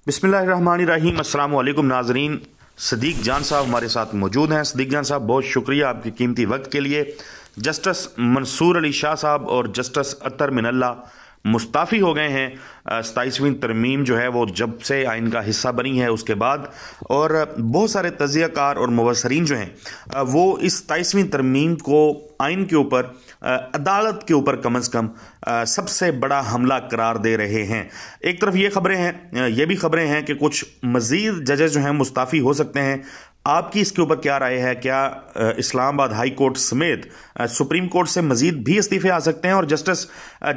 बिस्मिल्लाहिर्रहमानिर्रहीम। अस्सलाम वालेकुम नाजरीन। सदीक जान साहब हमारे साथ मौजूद हैं। सदीक जान साहब, बहुत शुक्रिया आपके कीमती वक्त के लिए। जस्टिस मंसूर अली शाह साहब और जस्टिस अतर मिनल्ला मुस्ताफ़ी हो गए हैं 27वीं तरमीम जो है वो जब से आइन का हिस्सा बनी है उसके बाद, और बहुत सारे तज़ियाकार और मुबसरीन जो हैं वो इस 27वीं तरमीम को आइन के ऊपर, अदालत के ऊपर कम अज़ कम सबसे बड़ा हमला करार दे रहे हैं। एक तरफ ये खबरें हैं, ये भी खबरें हैं कि कुछ मज़ीद जजेस जो हैं मुस्ताफ़ी हो सकते हैं। आपकी इसके ऊपर क्या राय है? क्या इस्लामाबाद हाई कोर्ट समेत सुप्रीम कोर्ट से मजीद भी इस्तीफे आ सकते हैं? और जस्टिस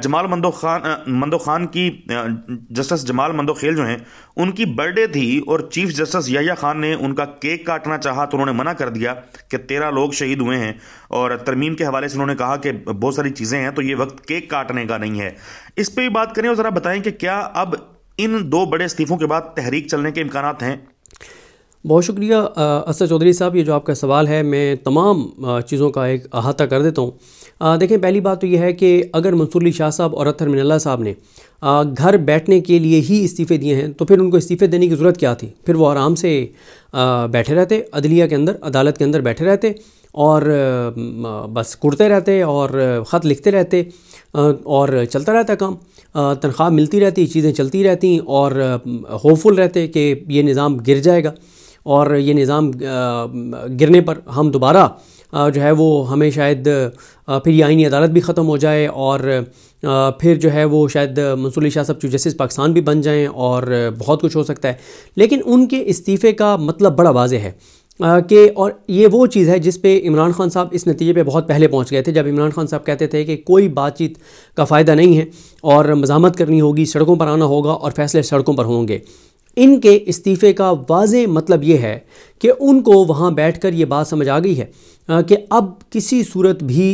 जमाल मंदोखान की जस्टिस जमाल मंदोखेल जो हैं उनकी बर्थडे थी और चीफ जस्टिस याह्या खान ने उनका केक काटना चाहा तो उन्होंने मना कर दिया कि 13 लोग शहीद हुए हैं, और तरमीम के हवाले से उन्होंने कहा कि बहुत सारी चीज़ें हैं तो ये वक्त केक काटने का नहीं है। इस पर भी बात करें और ज़रा बताएं कि क्या अब इन दो बड़े इस्तीफों के बाद तहरीक चलने के इम्कानात हैं? बहुत शुक्रिया असद चौधरी साहब, ये जो आपका सवाल है मैं तमाम चीज़ों का एक अहाता कर देता हूँ। देखें, पहली बात तो यह है कि अगर मंसूर अली शाह साहब और अतर मिनल्ला साहब ने घर बैठने के लिए ही इस्तीफ़े दिए हैं तो फिर उनको इस्तीफ़े देने की ज़रूरत क्या थी? फिर वो आराम से बैठे रहते अदलिया के अंदर, अदालत के अंदर बैठे रहते और बस कुड़ते रहते और ख़त लिखते रहते और चलता रहता काम, तनख्वाह मिलती रहती, चीज़ें चलती रहती और होपफुल रहते कि ये निज़ाम गिर जाएगा और ये निज़ाम गिरने पर हम दोबारा जो है वो हमें शायद फिर ये आईनी अदालत भी ख़त्म हो जाए और फिर जो है वो शायद मंसूर अली शाह साहब चीफ जस्टिस पाकिस्तान भी बन जाएं और बहुत कुछ हो सकता है। लेकिन उनके इस्तीफ़े का मतलब बड़ा वाज़ेह है कि, और ये वो चीज़ है जिस पे इमरान खान साहब इस नतीजे पे बहुत पहले पहुंच गए थे, जब इमरान खान साहब कहते थे कि कोई बातचीत का फ़ायदा नहीं है और मज़ामत करनी होगी, सड़कों पर आना होगा और फैसले सड़कों पर होंगे। इनके इस्तीफ़े का वाज़ेह मतलब ये है कि उनको वहाँ बैठकर ये बात समझ आ गई है कि अब किसी सूरत भी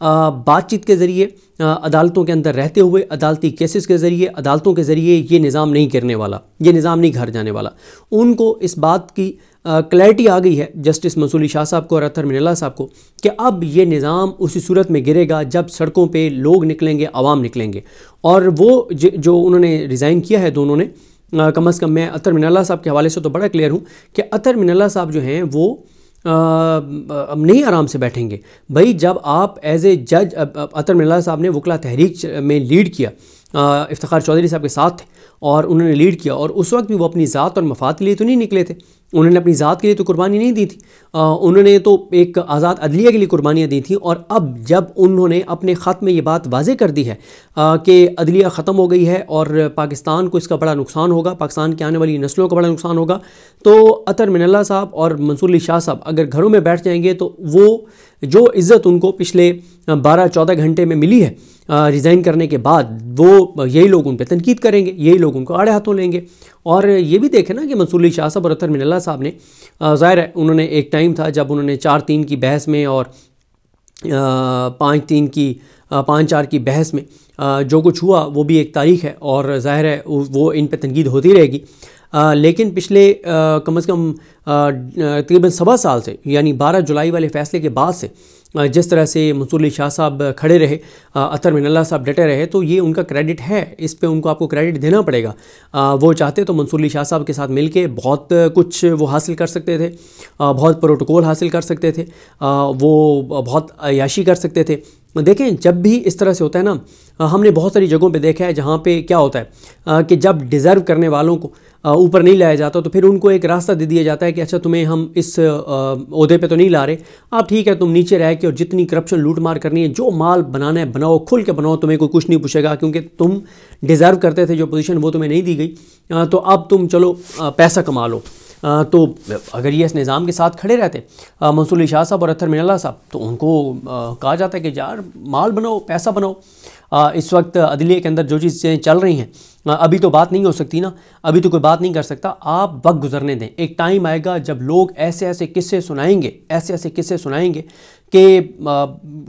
बातचीत के ज़रिए, अदालतों के अंदर रहते हुए, अदालती केसेस के ज़रिए, अदालतों के ज़रिए ये निज़ाम नहीं गिरने वाला, ये निज़ाम नहीं घर जाने वाला। उनको इस बात की क्लैरिटी आ गई है जस्टिस मंसूर अली शाह साहब को और अतर मिनल्ला साहब को कि अब ये निज़ाम उसी सूरत में गिरेगा जब सड़कों पे लोग निकलेंगे, आवाम निकलेंगे। और वो जो उन्होंने रिज़ाइन किया है दोनों ने, कम अज़ कम मैं अतर मिनल्ला साहब के हवाले से तो बड़ा क्लियर हूँ कि अतर मिनल्ला साहब जो हैं वो नहीं आराम से बैठेंगे। भाई, जब आप एज ए जज, अतर मिनल्ला साहब ने वकला तहरीक में लीड किया, इफ्तिखार चौधरी साहब के साथ थे और उन्होंने लीड किया, और उस वक्त भी वो अपनी ज़ात और मफाद के लिए तो नहीं निकले थे, उन्होंने अपनी ज़ात के लिए तो कुर्बानी नहीं दी थी, उन्होंने तो एक आज़ाद अदलिया के लिए कुर्बानियाँ दी थी। और अब जब उन्होंने अपने ख़त में ये बात वाज़े कर दी है कि अदलिया ख़त्म हो गई है और पाकिस्तान को इसका बड़ा नुकसान होगा, पाकिस्तान की आने वाली नस्लों का बड़ा नुकसान होगा, तो अतर मिनल्ला साहब और मंसूर अली शाह साहब अगर घरों में बैठ जाएंगे तो वो जो इज़्ज़त उनको पिछले 12-14 घंटे में मिली है रिज़ाइन करने के बाद, वो यही लोग उन पर तनकीद करेंगे, यही लोग उनको आड़े हाथों लेंगे। और ये भी देखें ना कि मंसूर अली शाह साहब और अतर मिनल्ला साहब ने, ज़ाहिर है उन्होंने एक टाइम था जब उन्होंने 4-3 की बहस में और 5-3 की 5-4 की बहस में जो कुछ हुआ वो भी एक तारीख़ है और ज़ाहिर है वो इन पर तनकीद होती रहेगी। लेकिन पिछले कम अज़ कम तकरीबन 7 साल से, यानी 12 जुलाई वाले फ़ैसले के बाद से जिस तरह से मंसूर अली शाह साहब खड़े रहे, अतर मिनल्ला साहब डटे रहे, तो ये उनका क्रेडिट है, इस पे उनको आपको क्रेडिट देना पड़ेगा। वो चाहते तो मंसूर अली शाह साहब के साथ मिलके बहुत कुछ वो हासिल कर सकते थे, बहुत प्रोटोकॉल हासिल कर सकते थे, वो बहुत अय्याशी कर सकते थे। देखें, जब भी इस तरह से होता है ना, हमने बहुत सारी जगहों पे देखा है जहाँ पे क्या होता है कि जब डिज़र्व करने वालों को ऊपर नहीं लाया जाता तो फिर उनको एक रास्ता दे दिया जाता है कि अच्छा, तुम्हें हम इस ओहदे पे तो नहीं ला रहे, आप ठीक है तुम नीचे रह के और जितनी करप्शन लूट मार करनी है, जो माल बनाना है बनाओ, खुल के बनाओ, तुम्हें कोई कुछ नहीं पूछेगा क्योंकि तुम डिज़र्व करते थे जो पोजीशन वो तुम्हें नहीं दी गई, तो अब तुम चलो पैसा कमा लो। तो अगर ये इस निज़ाम के साथ खड़े रहते मंसूर अली शाह साहब और अतर मिनल्ला साहब, तो उनको कहा जाता है कि यार माल बनाओ, पैसा बनाओ। इस वक्त अदलिया के अंदर जो चीज़ें चल रही हैं, अभी तो बात नहीं हो सकती ना, अभी तो कोई बात नहीं कर सकता, आप वक्त गुजरने दें। एक टाइम आएगा जब लोग ऐसे ऐसे किस्से सुनाएंगे कि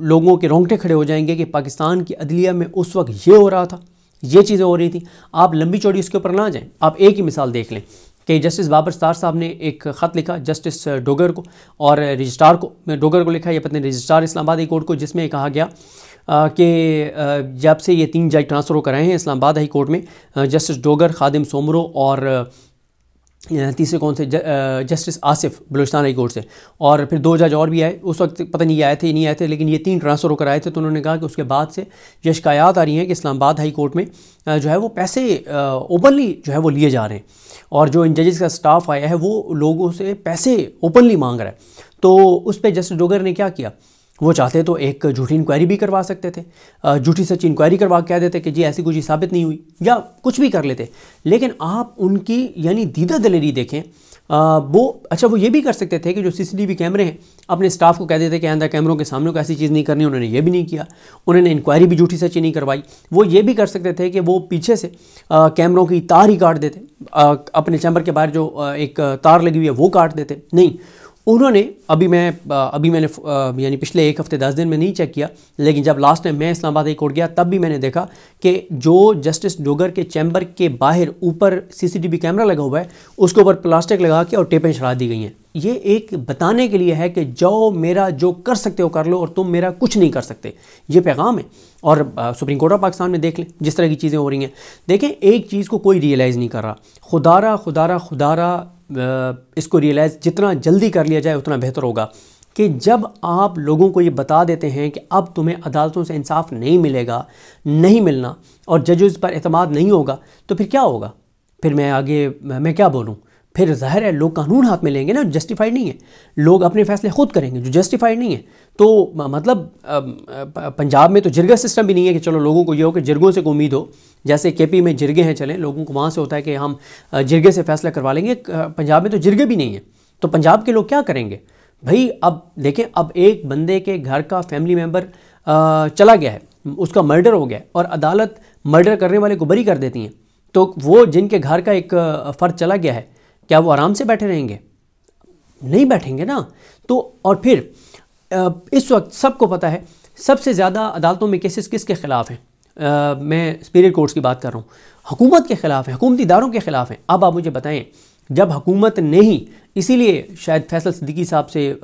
लोगों के रोंगटे खड़े हो जाएंगे कि पाकिस्तान की अदलिया में उस वक्त ये हो रहा था, ये चीज़ें हो रही थी। आप लंबी चौड़ी उसके ऊपर ना जाएं, आप एक ही मिसाल देख लें कि जस्टिस बाबर स्टार साहब ने एक ख़त लिखा जस्टिस डोगर को और रजिस्ट्रार को, डोगर को लिखा या पता नहीं रजिस्ट्रार इस्लामाबाद हाई कोर्ट को, जिसमें कहा गया कि जब से ये 3 जज ट्रांसफ़र होकर आए हैं इस्लामाबाद हाई कोर्ट में, जस्टिस डोगर, खादिम सोमरो और तीसरे कौन से justice Asif Balochistan high court से, और फिर 2 जज और भी आए, उस वक्त पता नहीं ये आए थे नहीं आए थे, लेकिन ये 3 ट्रांसफ़र होकर आए थे। तो उन्होंने कहा कि उसके बाद से ये शिकायत आ रही हैं कि इस्लामाबाद हाई कोर्ट में जो है वो पैसे ओपनली जो है वो लिए जा रहे हैं, और जो इन जजेस का स्टाफ आया है वो लोगों से पैसे ओपनली मांग रहा है। तो उस पर जस्टिस डोगर ने क्या किया, वो चाहते तो एक झूठी इंक्वायरी भी करवा सकते थे, झूठी सच्ची इंक्वायरी करवा कह देते कि जी ऐसी कोई चीज़ साबित नहीं हुई, या कुछ भी कर लेते। लेकिन आप उनकी यानी दीदा दिलेरी देखें, वो ये भी कर सकते थे कि जो सीसीटीवी कैमरे हैं अपने स्टाफ को कह देते कि आइंदा कैमरों के सामने को ऐसी चीज़ नहीं करनी। उन्होंने ये भी नहीं किया, उन्होंने इंक्वायरी भी झूठी सच्ची नहीं करवाई। वो ये भी कर सकते थे कि वो पीछे से कैमरों की तार ही काट देते, अपने चैम्बर के बाहर जो एक तार लगी हुई है वो काट देते। नहीं, उन्होंने अभी मैंने यानी पिछले 1 हफ्ते 10 दिन में नहीं चेक किया, लेकिन जब लास्ट टाइम मैं इस्लामाबाद हाई कोर्ट गया तब भी मैंने देखा कि जो जस्टिस डोगर के चैम्बर के बाहर ऊपर सीसीटीवी कैमरा लगा हुआ है उसके ऊपर प्लास्टिक लगा के और टेपें चढ़ा दी गई हैं। ये एक बताने के लिए है कि जाओ मेरा जो कर सकते हो कर लो और तुम मेरा कुछ नहीं कर सकते, ये पैगाम है। और सुप्रीम कोर्ट ऑफ पाकिस्तान में देख लें जिस तरह की चीज़ें हो रही हैं। देखें, एक चीज़ को कोई रियलाइज़ नहीं कर रहा, खुदारा इसको रियलाइज़ जितना जल्दी कर लिया जाए उतना बेहतर होगा कि जब आप लोगों को ये बता देते हैं कि अब तुम्हें अदालतों से इंसाफ नहीं मिलेगा, नहीं मिलना, और जजेस पर एतमाद नहीं होगा, तो फिर क्या होगा? फिर मैं क्या बोलूँ? फिर ज़ाहिर है लोग कानून हाथ में लेंगे ना, जस्टिफाइड नहीं है, लोग अपने फैसले खुद करेंगे जो जस्टिफाइड नहीं है। तो मतलब पंजाब में तो जिरगा सिस्टम भी नहीं है कि चलो लोगों को ये हो कि जिरगों से उम्मीद हो, जैसे केपी में जिरगे हैं चलें, लोगों को वहाँ से होता है कि हम जिरगे से फैसला करवा लेंगे। पंजाब में तो जिरगे भी नहीं है, तो पंजाब के लोग क्या करेंगे भाई? अब देखें, अब एक बंदे के घर का फैमिली मेम्बर चला गया है, उसका मर्डर हो गया और अदालत मर्डर करने वाले को बरी कर देती हैं, तो वो जिनके घर का एक फ़र्द चला गया है, क्या वो आराम से बैठे रहेंगे? नहीं बैठेंगे ना। तो और फिर इस वक्त सबको पता है सबसे ज़्यादा अदालतों में केसेस किसके ख़िलाफ़ हैं? मैं सुपीरियर कोर्ट्स की बात कर रहा हूँ, हुकूमत के ख़िलाफ़ हैं, हुकूमती इदारों के ख़िलाफ़ हैं। अब आप मुझे बताएं, जब हुकूमत ने ही, इसीलिए शायद फैसल सिद्दीकी साहब से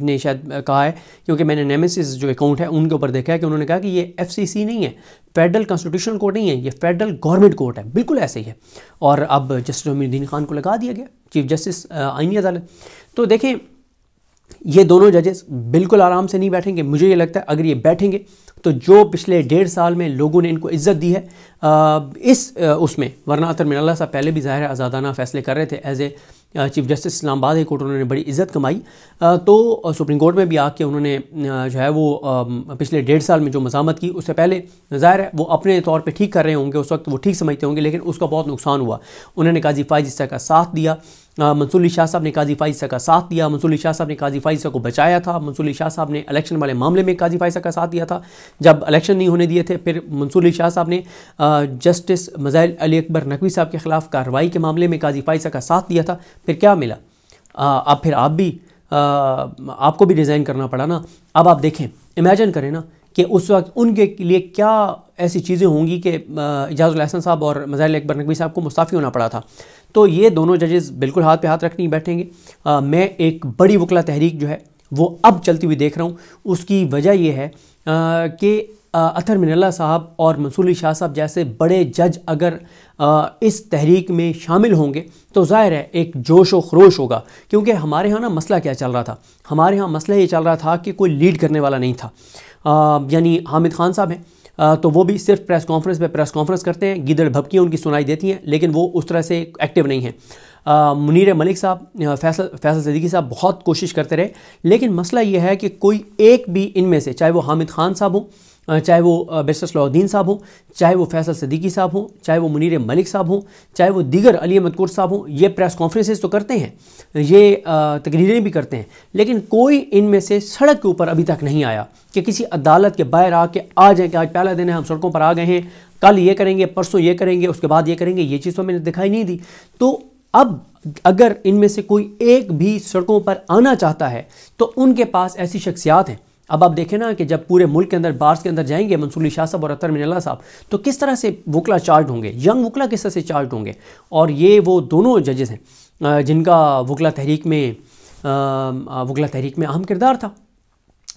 ने शायद कहा है, क्योंकि मैंने नेमेसिस जो अकाउंट है उनके ऊपर देखा है कि उन्होंने कहा कि ये FCC नहीं है, फेडरल कॉन्स्टिट्यूशनल कोर्ट नहीं है, ये फेडरल गवर्नमेंट कोर्ट है, बिल्कुल ऐसे ही है। और अब जस्टिस उमरुद्दीन खान को लगा दिया गया चीफ जस्टिस आईनी अदालत। तो देखें, ये दोनों जजेस बिल्कुल आराम से नहीं बैठेंगे। मुझे ये लगता है अगर ये बैठेंगे तो जो पिछले 1.5 साल में लोगों ने इनको इज़्ज़त दी है उसमें, वरना अतर मिनल्ला साहब पहले भी ज़ाहिर आज़ादाना फ़ैसले कर रहे थे as a chief justice Islamabad high court, उन्होंने बड़ी इज़्ज़त कमाई। तो सुप्रीम कोर्ट में भी आके उन्होंने जो है वो पिछले 1.5 साल में जो मज़ामत की, उससे पहले ज़ाहिर है वो अपने तौर पे ठीक कर रहे होंगे, उस वक्त वो ठीक समझते होंगे, लेकिन उसका बहुत नुकसान हुआ। उन्होंने काजी फ़ाइज़ ईसा का साथ दिया, मंसूर अली शाह साहब ने काजी फ़ाइज़ ईसा का साथ दिया, मंसूर अली शाह साहब ने काजी फ़ाइज़ ईसा को बचाया था, मंसूर अली शाह साहब ने इलेक्शन वाले मामले में काजी फ़ाइज़ ईसा का साथ दिया था जब इलेक्शन नहीं होने दिए थे। फिर मंसूर अली शाह साहब ने जस्टिस मज़ाइल अली अकबर नकवी साहब के ख़िलाफ़ कार्रवाई के मामले में काजी फ़ाइज़ ईसा का साथ दिया था। फिर क्या मिला? अब फिर आपको भी रिज़ाइन करना पड़ा ना। अब आप देखें, इमेजिन करें ना कि उस वक्त उनके लिए क्या ऐसी चीज़ें होंगी कि इजाज़ुल एहसन साहब और मज़ाइल अकबर नकवी साहब को मुस्ताफ़ी होना पड़ा था। तो ये दोनों जजेस बिल्कुल हाथ पे हाथ रख नहीं बैठेंगे। मैं एक बड़ी वकला तहरीक जो है वो अब चलती हुई देख रहा हूँ। उसकी वजह यह है कि अतर मिनल्ला साहब और मंसूर अली शाह साहब जैसे बड़े जज अगर इस तहरीक में शामिल होंगे तो ज़ाहिर है एक जोश व खरोश होगा। क्योंकि हमारे यहाँ ना मसला क्या चल रहा था, हमारे यहाँ मसला ये चल रहा था कि कोई लीड करने वाला नहीं था। यानी हामिद खान साहब हैं तो वो भी सिर्फ प्रेस कॉन्फ्रेंस पे प्रेस कॉन्फ्रेंस करते हैं, गीदड़ भबकियाँ उनकी सुनाई देती हैं, लेकिन वो उस तरह से एक्टिव नहीं हैं। मुनीर मलिक साहब, फैसल सिद्दीकी साहब बहुत कोशिश करते रहे, लेकिन मसला ये है कि कोई एक भी इनमें से, चाहे वो हामिद खान साहब हों, चाहे वो बैरिस्टर सलाहुद्दीन साहब हों, चाहे वो फैसल सिद्दीकी साहब हों, चाहे वो मुनीर मलिक साहब हों, चाहे वो दीगर अली मदकूर साहब हों, ये प्रेस कॉन्फ्रेंसेस तो करते हैं, ये तकरीरें भी करते हैं, लेकिन कोई इनमें से सड़क के ऊपर अभी तक नहीं आया कि किसी अदालत के बाहर आके आ जाए कि आज पहला दिन है, हम सड़कों पर आ गए हैं, कल ये करेंगे, परसों ये करेंगे, उसके बाद ये करेंगे। ये चीज़ तो मैंने दिखाई नहीं दी। तो अब अगर इनमें से कोई एक भी सड़कों पर आना चाहता है तो उनके पास ऐसी शख्सियात हैं। अब आप देखें ना कि जब पूरे मुल्क के अंदर बार्स के अंदर जाएंगे मंसूर अली शाह साहब और अत्तर मिनल्ला साहब, तो किस तरह से वकला चार्ज होंगे, यंग वकला किस तरह से चार्ज होंगे। और ये वो दोनों जजेस हैं जिनका वकला तहरीक में अहम किरदार था,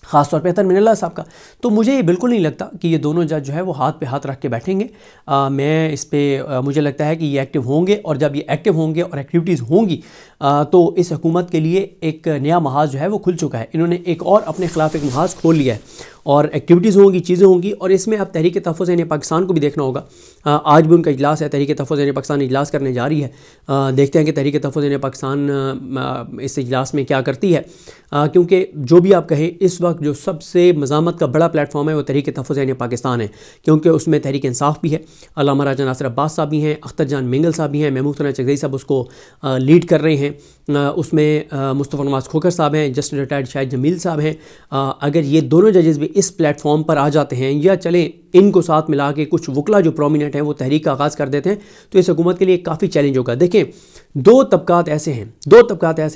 ख़ास तौर पे अत्तर मिनल्ला साहब का। तो मुझे ये बिल्कुल नहीं लगता कि ये दोनों जज जो है वो हाथ पे हाथ रख के बैठेंगे। मैं इस पे मुझे लगता है कि ये एक्टिव होंगे, और जब ये एक्टिव होंगे और एक्टिविटीज़ होंगी तो इस हुकूमत के लिए एक नया महाज जो है वो खुल चुका है। इन्होंने एक और अपने ख़िलाफ़ एक महाज खोल लिया है, और एक्टिविटीज़ होंगी, चीज़ें होंगी। और इसमें अब तहरीक तहफ़्फ़ुज़ पाकिस्तान को भी देखना होगा। आज भी उनका इजलास है, तहरीक तहफ़्फ़ुज़ पाकिस्तान इजलास करने जा रही है। देखते हैं कि तहरीक तहफ़्फ़ुज़ पाकिस्तान इस इजलास में क्या करती है, क्योंकि जो भी आप कहें इस वक्त जो सबसे मज़ामत का बड़ा प्लेटफॉर्म है वो तहरीक तहफ़्फ़ुज़ पाकिस्तान है, क्योंकि उसमें तहरीक इंसाफ भी है, अल्लामा राजा नासिर अब्बास साहब भी हैं, अख्तर जान मिंगल साहब भी हैं, महमूद सना चगज़ई साहब उसको लीड कर रहे हैं। उसमें मुस्तफ़ा नवाज़ खोखर साहब हैं, जस्टिस रिटायर्ड शाहिद जमील साहब हैं। अगर ये दोनों जजेस भी इस प्लेटफॉर्म पर आ जाते हैं, या चलें इनको साथ मिला के कुछ वकला जो प्रोमिनेंट हैं वो तहरीक का आगाज़ कर देते हैं, तो इस हुकूमत के लिए काफ़ी चैलेंज होगा। देखें, दो तबकात ऐसे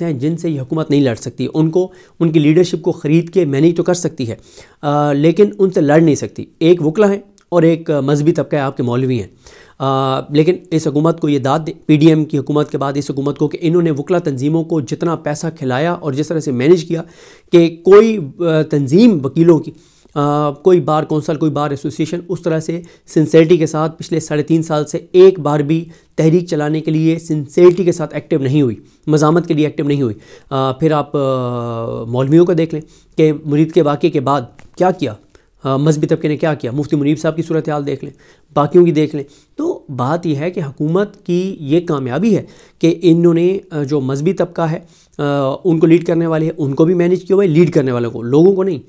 हैं जिनसे ये हुकूमत नहीं लड़ सकती। उनको उनकी लीडरशिप को ख़रीद के मैनेज तो कर सकती है, लेकिन उनसे लड़ नहीं सकती। एक वकला है और एक मजहबी तबका है, आपके मौलवी हैं। लेकिन इस हुकूमत को ये दाद दें, PDM की हुकूमत के बाद इस हुकूमत को, कि इन्होंने वकला तंजीमों को जितना पैसा खिलाया और जिस तरह से मैनेज किया कि कोई तंजीम वकीलों की, कोई बार कौंसल, कोई बार एसोसिएशन उस तरह से सिंसेरिटी के साथ पिछले 3.5 साल से एक बार भी तहरीक चलाने के लिए सिंसेरिटी के साथ एक्टिव नहीं हुई, मज़ामत के लिए एक्टिव नहीं हुई। फिर आप मौलवियों को देख लें कि मुरीद के वाक़े के बाद क्या किया, मजहबी तबके ने क्या किया। मुफ्ती मुनीब साहब की सूरत हाल देख लें, बाकियों की देख लें। तो बात यह है कि हुकूमत की ये कामयाबी है कि इन्होंने जो मजहबी तबका है उनको लीड करने वाले हैं, उनको भी मैनेज किया हुआ है, लीड करने वालों को, लोगों को नहीं,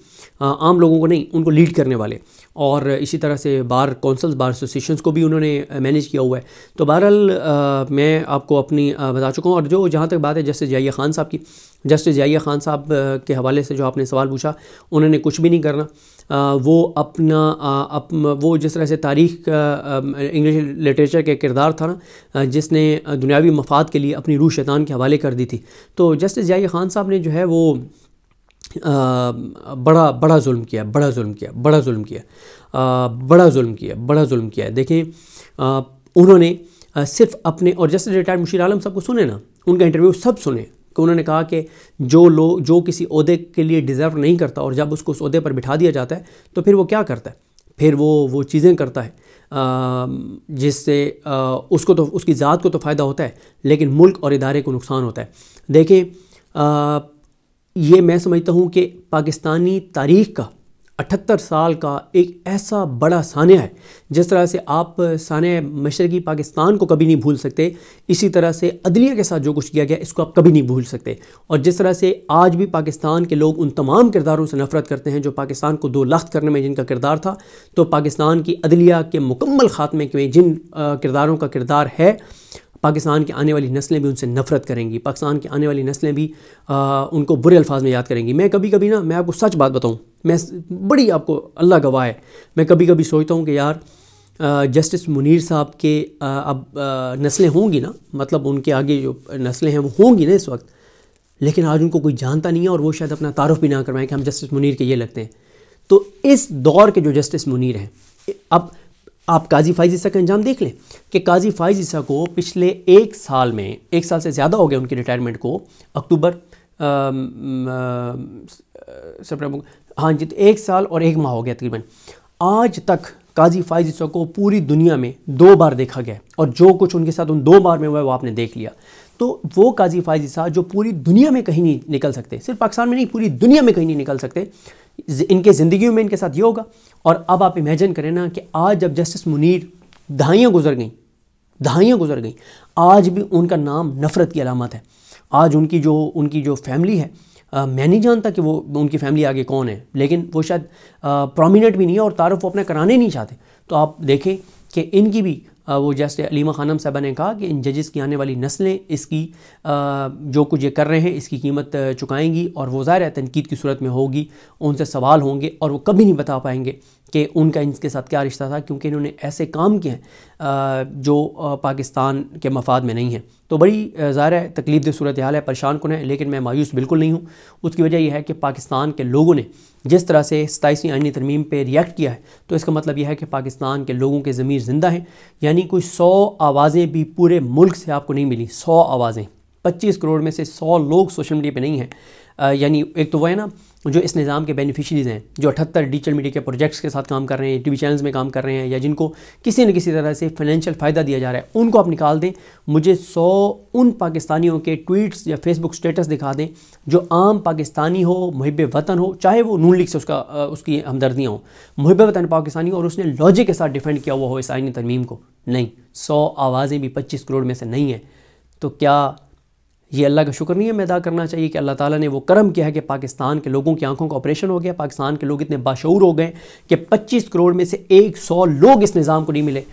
आम लोगों को नहीं, उनको लीड करने वाले। और इसी तरह से बार कौंसल्स, बार एसोसिएशंस को भी उन्होंने मैनेज किया हुआ है। तो बहरहाल मैं आपको अपनी बता चुका हूँ। और जो जहाँ तक बात है जस्टिस ज़िया खान साहब की, जस्टिस ज़िया खान साहब के हवाले से जो आपने सवाल पूछा, उन्होंने कुछ भी नहीं करना। वो अपना वो जिस तरह से तारीख़ इंग्लिश लिटरेचर के किरदार था ना, जिसने दुनियावी मफाद के लिए अपनी रूह शैतान के हवाले कर दी थी, तो जस्टिस ज़िया खान साहब ने जो है वो बड़ा जुल्म किया। देखें, उन्होंने सिर्फ अपने, और जस्टिस रिटायर्ड मुशीर आलम साहब को सुने ना, उनका इंटरव्यू सब सुने, कि उन्होंने कहा कि जो किसी ओहदे के लिए डिज़र्व नहीं करता और जब उसको उस ओहदे पर बिठा दिया जाता है तो फिर वो क्या करता है, फिर वो चीज़ें करता है जिससे उसको तो, उसकी ज़ात को तो फ़ायदा होता है, लेकिन मुल्क और इदारे को नुकसान होता है। देखें, ये मैं समझता हूँ कि पाकिस्तानी तारीख़ का 78 साल का एक ऐसा बड़ा सानिया है, जिस तरह से आप सानिया मशरक़ी पाकिस्तान को कभी नहीं भूल सकते, इसी तरह से अदलिया के साथ जो कुछ किया गया इसको आप कभी नहीं भूल सकते। और जिस तरह से आज भी पाकिस्तान के लोग उन तमाम किरदारों से नफ़रत करते हैं जो पाकिस्तान को दो लख्त करने में जिनका किरदार था, तो पाकिस्तान की अदलिया के मुकम्मल ख़ात्मे में जिन किरदारों का किरदार है, पाकिस्तान की आने वाली नस्लें भी उनसे नफ़रत करेंगी, पाकिस्तान की आने वाली नस्लें भी उनको बुरे अल्फाज में याद करेंगी। मैं कभी कभी ना, मैं आपको सच बात बताऊं, मैं बड़ी, आपको अल्लाह गवाह है, मैं कभी कभी सोचता हूं कि यार जस्टिस मुनीर साहब के अब नस्लें होंगी ना, मतलब उनके आगे जो नस्लें हैं वो होंगी ना इस वक्त, लेकिन आज उनको कोई जानता नहीं है और वो शायद अपना तारुफ भी ना करवाएं कि हम जस्टिस मुनीर के ये लगते हैं। तो इस दौर के जो जस्टिस मुनीर हैं, अब आप काजी फ़ाइज़ ईसा का अंजाम देख लें कि काजी फ़ाइज़ ईसा को पिछले 1 साल में, 1 साल से ज़्यादा हो गया उनकी रिटायरमेंट को, अक्टूबर सितंबर, हाँ जी, 1 साल और 1 माह हो गया तकरीबन। आज तक काजी फ़ाइज़ ईसा को पूरी दुनिया में 2 बार देखा गया, और जो कुछ उनके साथ उन 2 बार में हुआ है वो आपने देख लिया। तो वो काजी फ़ाइज़ ईसा जो पूरी दुनिया में कहीं नहीं निकल सकते, सिर्फ पाकिस्तान में नहीं, पूरी दुनिया में कहीं नहीं निकल सकते, इनके ज़िंदगी में इनके साथ ये होगा। और अब आप इमेजिन करें ना कि आज जब जस्टिस मुनीर दहाइयाँ गुजर गई, आज भी उनका नाम नफ़रत की अलामत है। आज उनकी जो फैमिली है, मैं नहीं जानता कि वो उनकी फैमिली आगे कौन है, लेकिन वो शायद प्रोमिनेंट भी नहीं है और तारुफ वो अपना कराने नहीं चाहते। तो आप देखें कि इनकी भी वो जैसे अलीमा खानम साहबा ने कहा कि इन जजेस की आने वाली नस्लें इसकी जो कुछ ये कर रहे हैं इसकी कीमत चुकाएंगी, और वो ज़ाहिर है तनकीद की सूरत में होगी, उनसे सवाल होंगे और वो कभी नहीं बता पाएंगे कि उनका इनके साथ क्या रिश्ता था, क्योंकि इन्होंने ऐसे काम किए हैं जो पाकिस्तान के मफाद में नहीं है। तो बड़ी ज़ाहिर है तकलीफ़देह सूरत हाल है, परेशान कुन है, लेकिन मैं मायूस बिल्कुल नहीं हूँ। उसकी वजह यह है कि पाकिस्तान के लोगों ने जिस तरह से 27वीं आईनी तरमीम पे रिएक्ट किया है, तो इसका मतलब यह है कि पाकिस्तान के लोगों के ज़मीर ज़िंदा हैं। यानी कोई 100 आवाज़ें भी पूरे मुल्क से आपको नहीं मिली, 100 आवाज़ें, 25 करोड़ में से 100 लोग सोशल मीडिया पे नहीं हैं। यानी एक तो वह है ना जो इस निज़ाम के बेनिफिशरीज़ हैं, जो 78 डिजिटल मीडिया के प्रोजेक्ट्स के साथ काम कर रहे हैं, टीवी चैनल्स में काम कर रहे हैं, या जिनको किसी न किसी तरह से फाइनेंशियल फ़ायदा दिया जा रहा है, उनको आप निकाल दें। मुझे 100 उन पाकिस्तानियों के ट्वीट्स या फेसबुक स्टेटस दिखा दें जो आम पाकिस्तानी हो, मुहिब वतन हो, चाहे वो नून लीग से उसकी हमदर्दियाँ हों, मुहिब वतन पाकिस्तानी और उसने लॉजिक के साथ डिफेंड किया हुआ हो इस आईनी तरमीम को। नहीं, 100 आवाज़ें भी 25 करोड़ में से नहीं है। तो क्या ये अल्लाह का शुक्र नहीं है? मैं अदा करना चाहिए कि अल्लाह ताला ने वो करम किया है कि पाकिस्तान के लोगों की आंखों का ऑपरेशन हो गया। पाकिस्तान के लोग इतने बाशऊर हो गए कि 25 करोड़ में से 100 लोग इस निज़ाम को नहीं मिले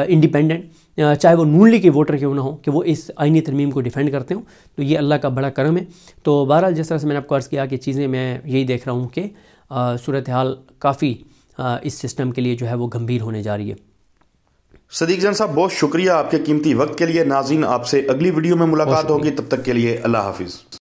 इंडिपेंडेंट, चाहे वो नून लीग के वोटर क्यों ना हो, कि वो इस आईनी तरमीम को डिफेंड करते हों। तो ये अल्लाह का बड़ा करम है। तो बहरहाल जिस तरह से मैंने आपको अर्ज़ किया कि चीज़ें मैं यही देख रहा हूँ कि सूरत हाल काफ़ी इस सिस्टम के लिए जो है वो गंभीर होने जा रही है। सदीक जान साहब, बहुत शुक्रिया आपके कीमती वक्त के लिए। नाज़रीन, आपसे अगली वीडियो में मुलाकात होगी, तब तक के लिए अल्लाह हाफिज़।